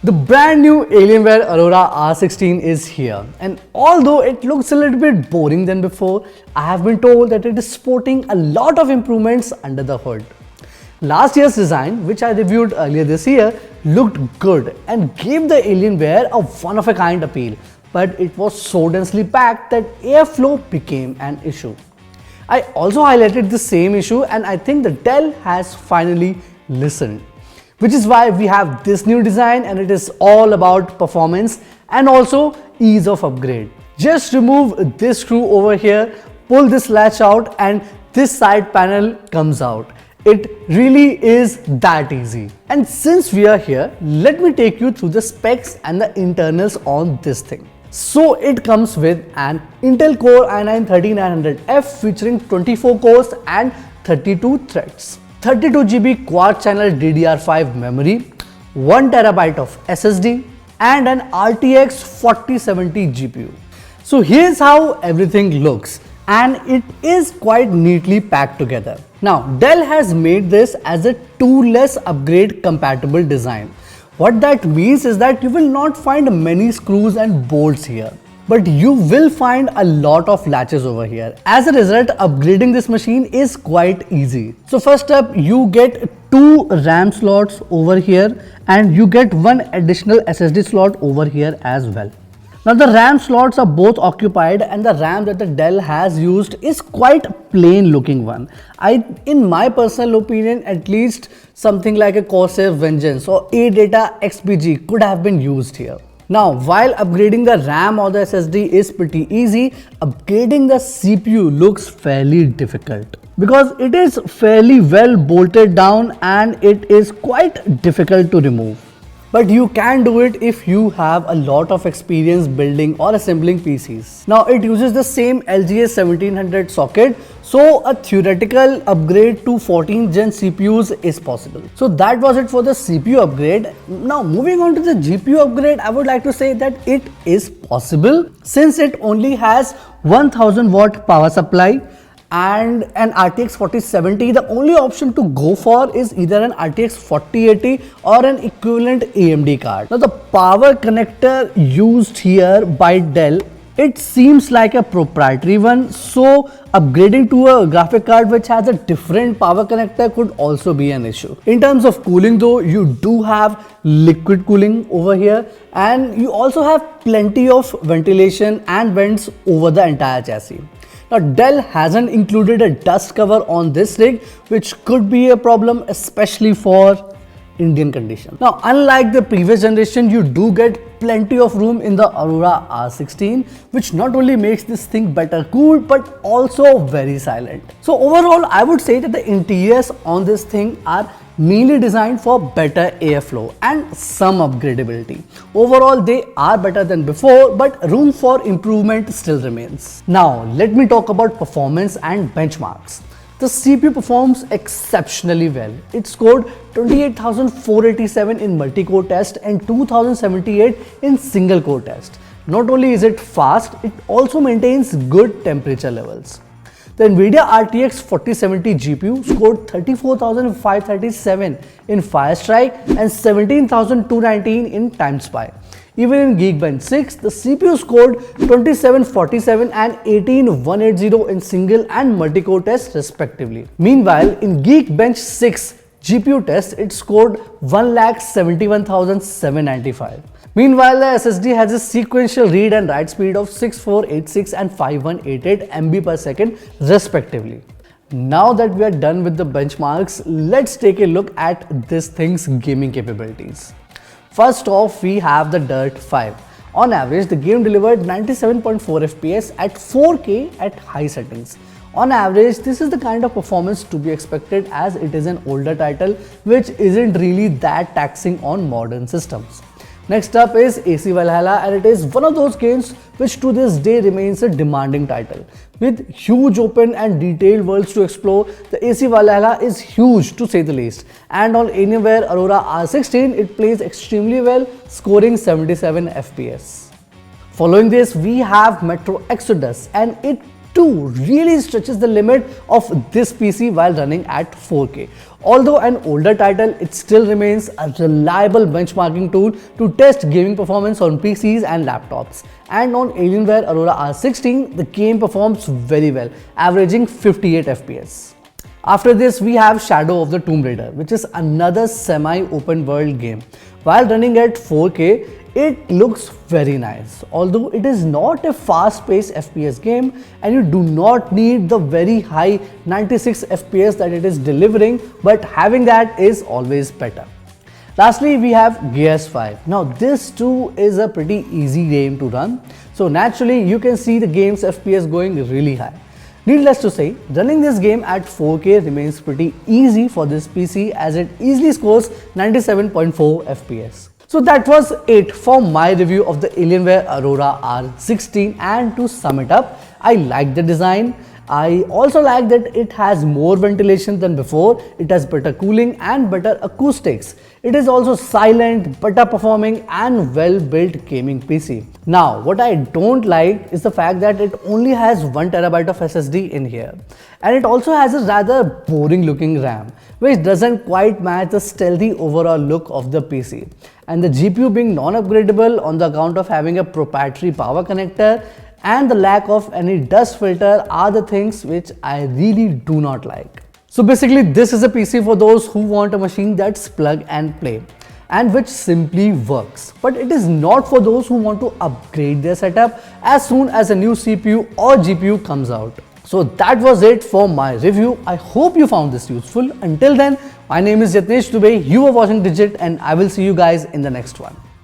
The brand new Alienware Aurora R16 is here, and although it looks a little bit boring than before, I have been told that it is sporting a lot of improvements under the hood. Last year's design, which I reviewed earlier this year, looked good and gave the Alienware a one-of-a-kind appeal, but it was so densely packed that airflow became an issue. I also highlighted the same issue, and I think the Dell has finally listened. Which is why we have this new design, and it is all about performance and also ease of upgrade. Just remove this screw over here, pull this latch out, and this side panel comes out. It really is that easy. And since we are here, let me take you through the specs and the internals on this thing. So it comes with an Intel Core i9-13900F featuring 24 cores and 32 threads. 32 GB quad channel DDR5 memory, 1 TB of SSD, and an RTX 4070 GPU. So here's how everything looks, and it is quite neatly packed together. Now Dell has made this as a toolless upgrade compatible design. What that means is that you will not find many screws and bolts here, but you will find a lot of latches over here. As a result, upgrading this machine is quite easy. So first up, you get 2 RAM slots over here, and you get 1 additional SSD slot over here as well. Now the RAM slots are both occupied, and the RAM that the Dell has used is quite plain looking one. In my personal opinion, at least something like a Corsair Vengeance or ADATA XPG could have been used here. Now, while upgrading the RAM or the SSD is pretty easy, upgrading the CPU looks fairly difficult because it is fairly well bolted down and it is quite difficult to remove. But you can do it if you have a lot of experience building or assembling PCs. Now it uses the same LGA 1700 socket, so a theoretical upgrade to 14th gen CPUs is possible. So that was it for the CPU upgrade. Now moving on to the GPU upgrade, I would like to say that it is possible since it only has 1000 watt power supply and an RTX 4070. The only option to go for is either an RTX 4080 or an equivalent AMD card. Now the power connector used here by Dell, it seems like a proprietary one, so upgrading to a graphic card which has a different power connector could also be an issue. In terms of cooling though, you do have liquid cooling over here, and you also have plenty of ventilation and vents over the entire chassis. Now Dell hasn't included a dust cover on this rig, which could be a problem especially for Indian conditions. Now unlike the previous generation, you do get plenty of room in the Aurora R16, which not only makes this thing better cooled but also very silent. So overall, I would say that the interiors on this thing are mainly designed for better airflow and some upgradability. Overall, they are better than before, but room for improvement still remains. Now, let me talk about performance and benchmarks. The CPU performs exceptionally well. It scored 28,487 in multi-core test and 2078 in single core test. Not only is it fast, it also maintains good temperature levels. The NVIDIA RTX 4070 GPU scored 34,537 in Firestrike and 17,219 in TimeSpy. Even in Geekbench 6, the CPU scored 2747 and 18180 in single and multi-core tests respectively. Meanwhile, in Geekbench 6 GPU test, it scored 1,71,795. Meanwhile, the SSD has a sequential read and write speed of 6486 and 5188 MB per second respectively. Now that we are done with the benchmarks, let's take a look at this thing's gaming capabilities. First off, we have the Dirt 5. On average, the game delivered 97.4 FPS at 4K at high settings. On average, this is the kind of performance to be expected as it is an older title which isn't really that taxing on modern systems. Next up is AC Valhalla, and it is one of those games which to this day remains a demanding title. With huge open and detailed worlds to explore, the AC Valhalla is huge to say the least. And on Alienware Aurora R16, it plays extremely well, scoring 77 FPS. Following this, we have Metro Exodus, and it 2 really stretches the limit of this PC while running at 4K. Although an older title, it still remains a reliable benchmarking tool to test gaming performance on PCs and laptops. And on Alienware Aurora R16, the game performs very well, averaging 58 FPS. After this, we have Shadow of the Tomb Raider, which is another semi-open world game. While running at 4K, it looks very nice. Although it is not a fast-paced FPS game and you do not need the very high 96 FPS that it is delivering, but having that is always better. Lastly, we have Gears 5. Now this too is a pretty easy game to run. So naturally, you can see the game's FPS going really high. Needless to say, running this game at 4K remains pretty easy for this PC as it easily scores 97.4 FPS. So that was it for my review of the Alienware Aurora R16, and to sum it up, I like the design. I also like that it has more ventilation than before, it has better cooling and better acoustics. It is also silent, better performing and well built gaming PC. Now what I don't like is the fact that it only has 1TB of SSD in here, and it also has a rather boring looking RAM, which doesn't quite match the stealthy overall look of the PC. And the GPU being non-upgradable on the account of having a proprietary power connector and the lack of any dust filter are the things which I really do not like. So basically this is a PC for those who want a machine that's plug and play and which simply works. But it is not for those who want to upgrade their setup as soon as a new CPU or GPU comes out. So that was it for my review. I hope you found this useful. Until then, my name is Yatnesh Dubey, you are watching Digit, and I will see you guys in the next one.